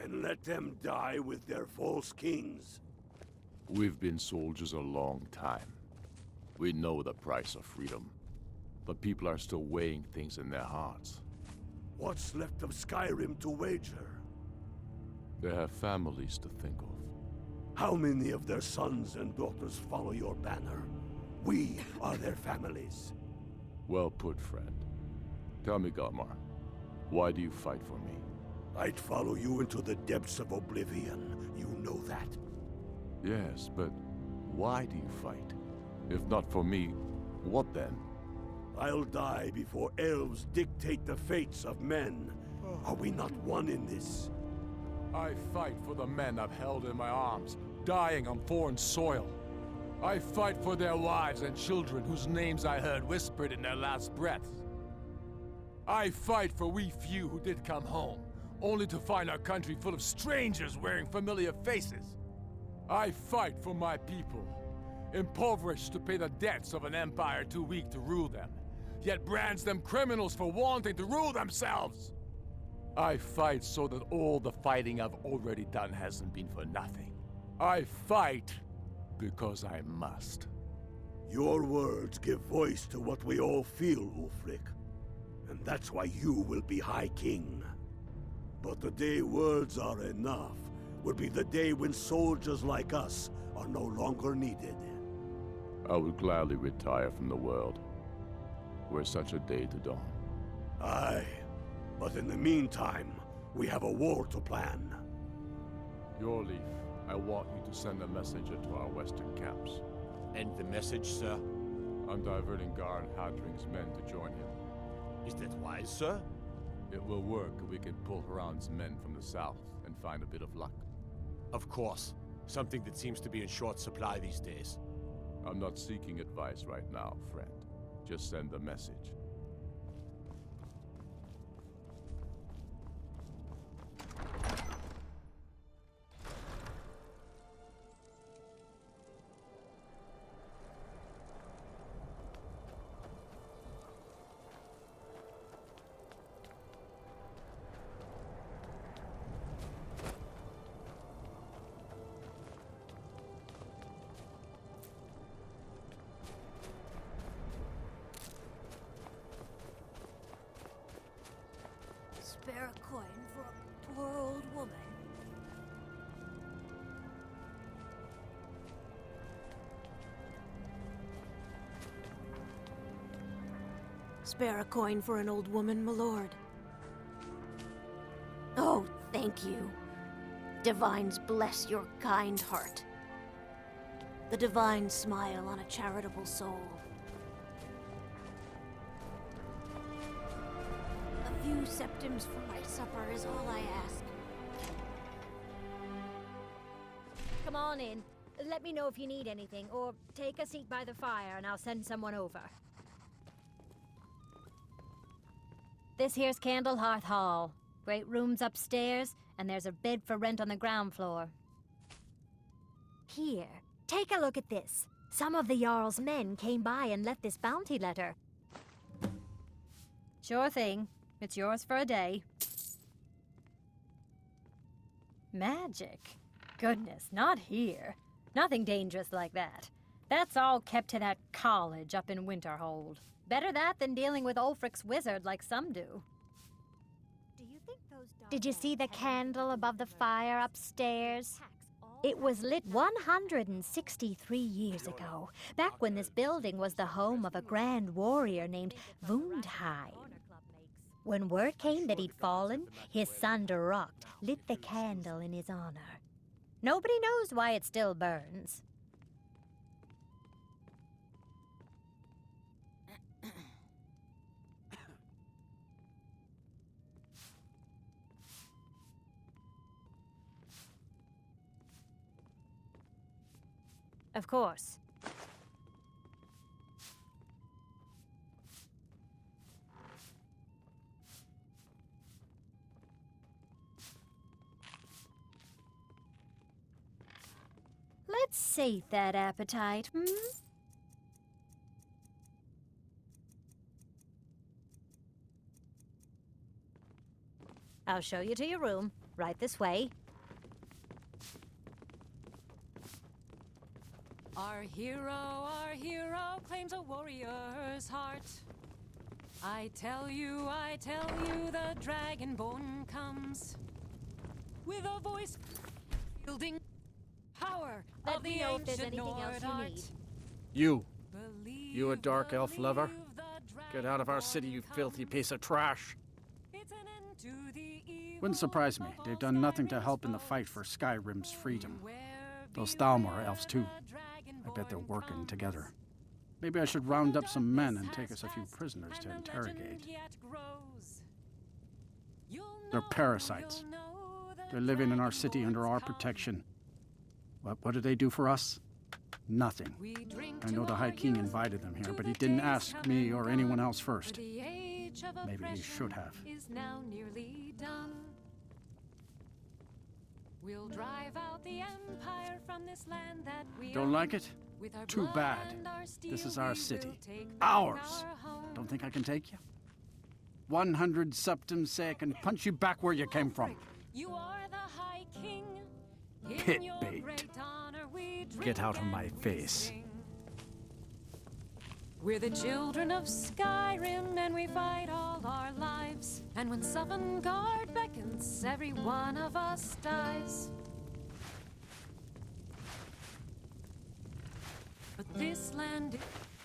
and let them die with their false kings. We've been soldiers a long time. We know the price of freedom. But people are still weighing things in their hearts. What's left of Skyrim to wager? They have families to think of. How many of their sons and daughters follow your banner? We are their families. Well put, friend. Tell me, Galmar, why do you fight for me? I'd follow you into the depths of oblivion. You know that. Yes, but why do you fight? If not for me, what then? I'll die before elves dictate the fates of men. Are we not one in this? I fight for the men I've held in my arms, dying on foreign soil. I fight for their wives and children whose names I heard whispered in their last breaths. I fight for we few who did come home, only to find our country full of strangers wearing familiar faces. I fight for my people, impoverished to pay the debts of an empire too weak to rule them, yet brands them criminals for wanting to rule themselves. I fight so that all the fighting I've already done hasn't been for nothing. I fight because I must. Your words give voice to what we all feel, Ulfric. And that's why you will be High King. But the day words are enough will be the day when soldiers like us are no longer needed. I would gladly retire from the world, were such a day to dawn. Aye, but in the meantime, we have a war to plan. Your Leaf, I want you to send a messenger to our western camps. And the message, sir? I'm diverting Garn Hadring's men to join him. Is that wise, sir? It will work if we can pull Haran's men from the south and find a bit of luck. Of course. Something that seems to be in short supply these days. I'm not seeking advice right now, friend. Just send the message. Spare a coin for a poor old woman. Spare a coin for an old woman, my lord. Oh, thank you. Divines bless your kind heart. The divine smile on a charitable soul. A few septims for my supper is all I ask. Come on in. Let me know if you need anything, or take a seat by the fire and I'll send someone over. This here's Candlehearth Hall. Great rooms upstairs, and there's a bed for rent on the ground floor. Here, take a look at this. Some of the Jarl's men came by and left this bounty letter. Sure thing. It's yours for a day. Magic? Goodness, not here. Nothing dangerous like that. That's all kept to that college up in Winterhold. Better that than dealing with Ulfric's wizard like some do. Did you see the candle above the fire upstairs? It was lit 163 years ago, back when this building was the home of a grand warrior named Windhelm. When word came that he'd fallen, his son Durocht lit the candle in his honor. Nobody knows why it still burns. Of course. Let's sate that appetite, hmm? I'll show you to your room. Right this way. Our hero claims a warrior's heart. I tell you, the dragonborn comes with a voice wielding power Let of me the know if there's ancient anything else Nord you art. need. You a dark elf lover? Get out of our city, you filthy piece of trash. Wouldn't surprise me. They've done nothing to help in the fight for Skyrim's freedom. Those Thalmor are elves too. I bet they're working together. Maybe I should round up some men and take us a few prisoners to interrogate. They're parasites. They're living in our city under our protection. What do they do for us? Nothing. I know the High King invited them here, but he didn't ask me or anyone else first. Maybe he should have. We'll drive out the empire from this land that we Don't like it? Too bad. This is our city. Ours! Don't think I can take you? 100 septums say I can punch you back where you came from. You are the High King. Pit bait. Get out of my face. We're the children of Skyrim, and we fight all our lives. And when Sovngarde beckons, every one of us dies. But this land is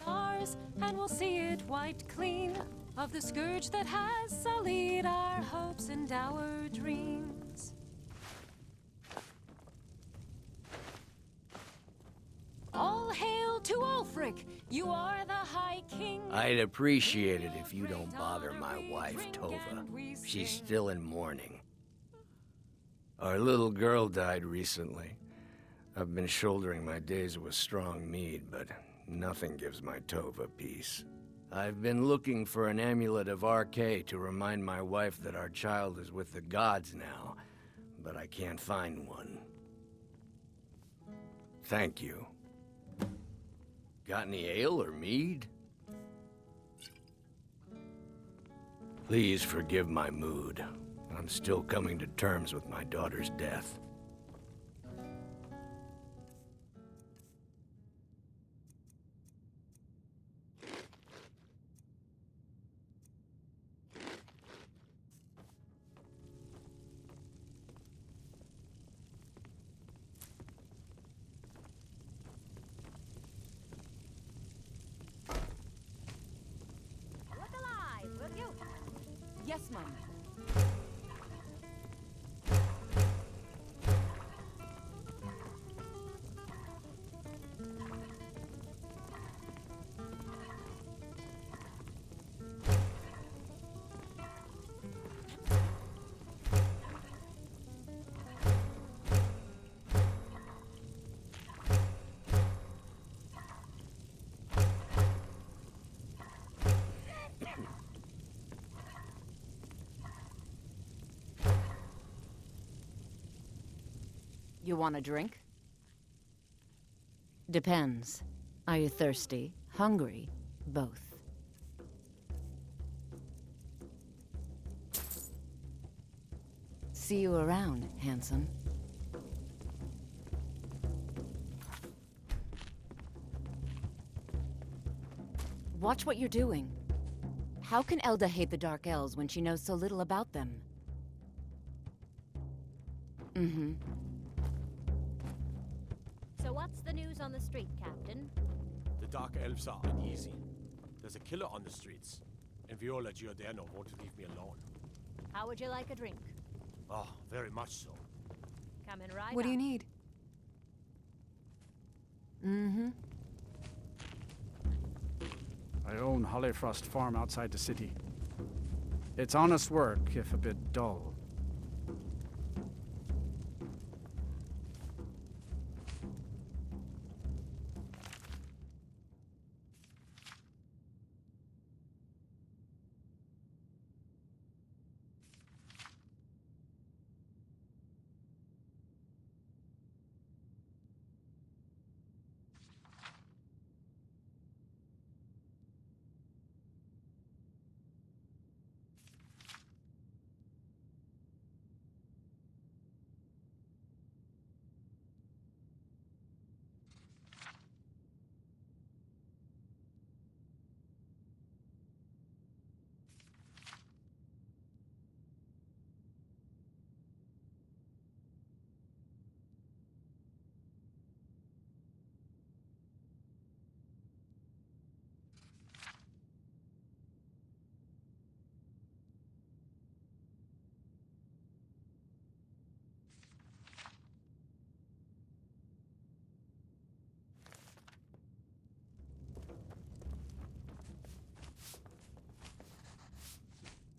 ours, and we'll see it wiped clean of the scourge that has sullied our hopes and our dreams. All hail to Ulfric! You are the High King. I'd appreciate it if you don't bother my wife, Tova. She's still in mourning. Our little girl died recently. I've been shouldering my days with strong mead, but nothing gives my Tova peace. I've been looking for an amulet of RK to remind my wife that our child is with the gods now, but I can't find one. Thank you. Got any ale or mead? Please forgive my mood. I'm still coming to terms with my daughter's death. Yes, Mom. You want a drink? Depends. Are you thirsty? Hungry? Both. See you around, handsome. Watch what you're doing. How can Elda hate the Dark Elves when she knows so little about them? Mm-hmm. So what's the news on the street, Captain? The Dark Elves are uneasy. There's a killer on the streets, and Viola Giordano won't leave me alone. How would you like a drink? Oh, very much so. Coming right What do you up. need? Mm-hmm. I own Hollyfrost Farm outside the city. It's honest work, if a bit dull.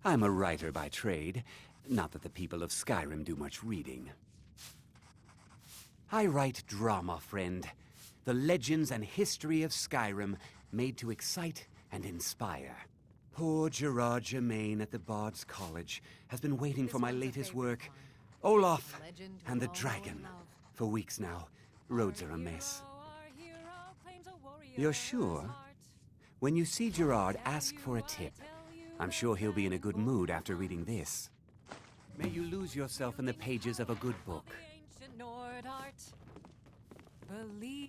I'm a writer by trade. Not that the people of Skyrim do much reading. I write drama, friend. The legends and history of Skyrim made to excite and inspire. Poor Gerard Germain at the Bard's College has been waiting for my latest work, Olaf and the Dragon, for weeks now. Roads are a mess. You're sure? When you see Gerard, ask for a tip. I'm sure he'll be in a good mood after reading this. May you lose yourself in the pages of a good book. Believe.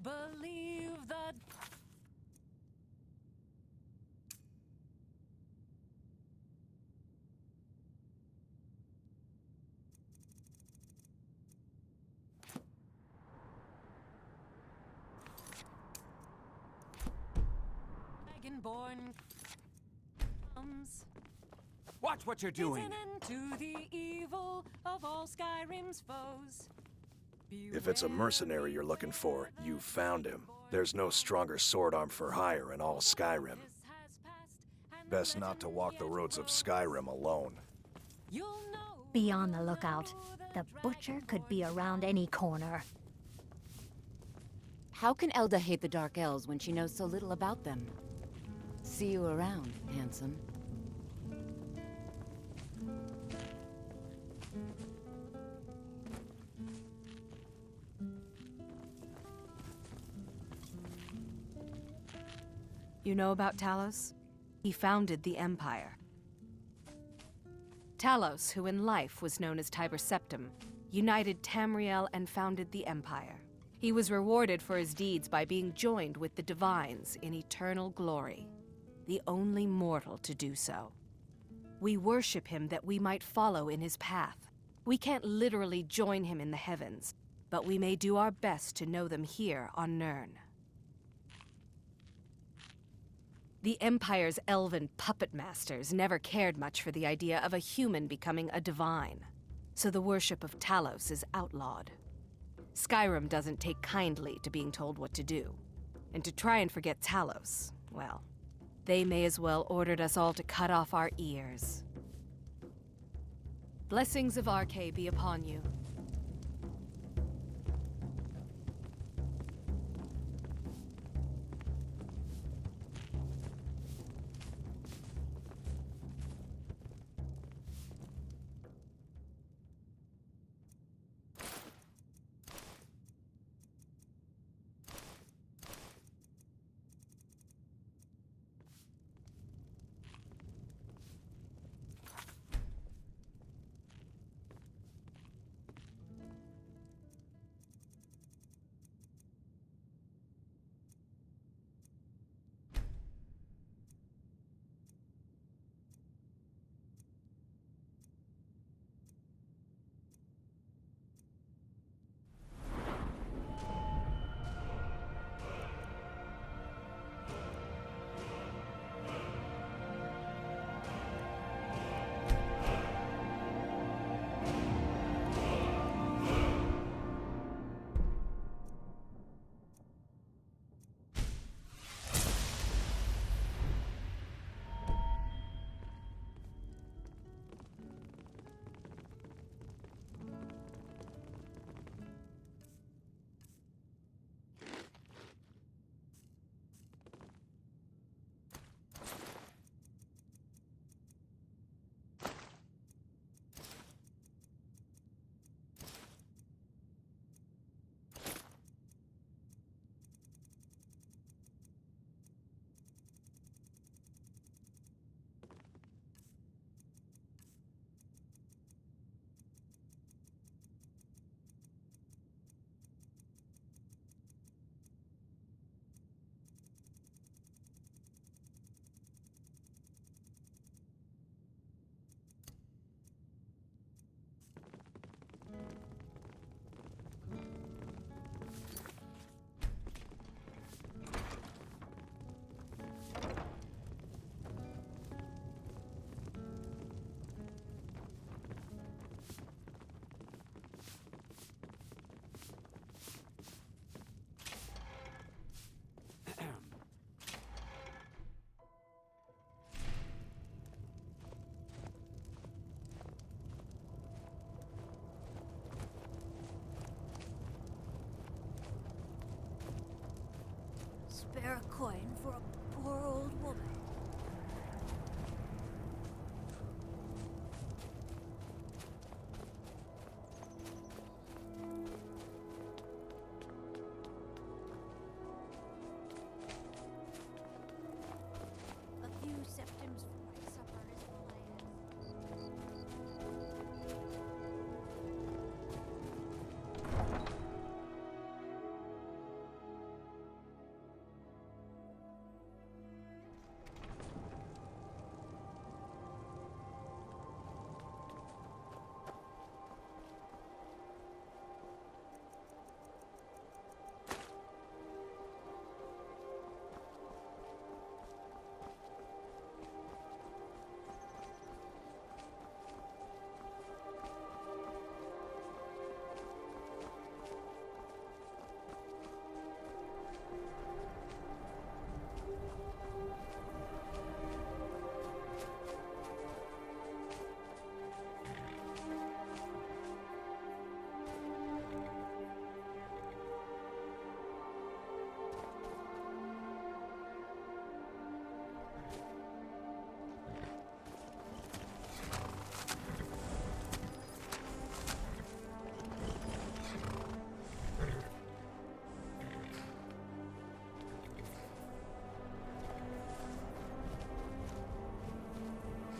Believe that. Dragonborn comes. Watch what you're doing. It's an end to the evil of all Skyrim's foes. If it's a mercenary you're looking for, you found him. There's no stronger sword arm for hire in all Skyrim. Best not to walk the roads of Skyrim alone. Be on the lookout. The butcher could be around any corner. How can Elda hate the Dark Elves when she knows so little about them? See you around, handsome. You know about Talos? He founded the Empire. Talos, who in life was known as Tiber Septim, united Tamriel and founded the Empire. He was rewarded for his deeds by being joined with the Divines in eternal glory, the only mortal to do so. We worship him that we might follow in his path. We can't literally join him in the heavens, but we may do our best to know them here on Nirn. The Empire's elven puppet masters never cared much for the idea of a human becoming a divine, so the worship of Talos is outlawed. Skyrim doesn't take kindly to being told what to do, and to try and forget Talos, well, they may as well ordered us all to cut off our ears. Blessings of Archay be upon you. spare a coin for a poor old woman. A few septims for my supper is all I ask.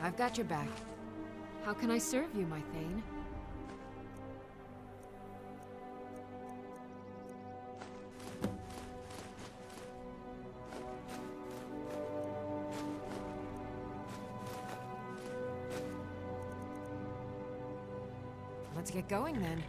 I've got your back. How can I serve you, my Thane? Let's get going then.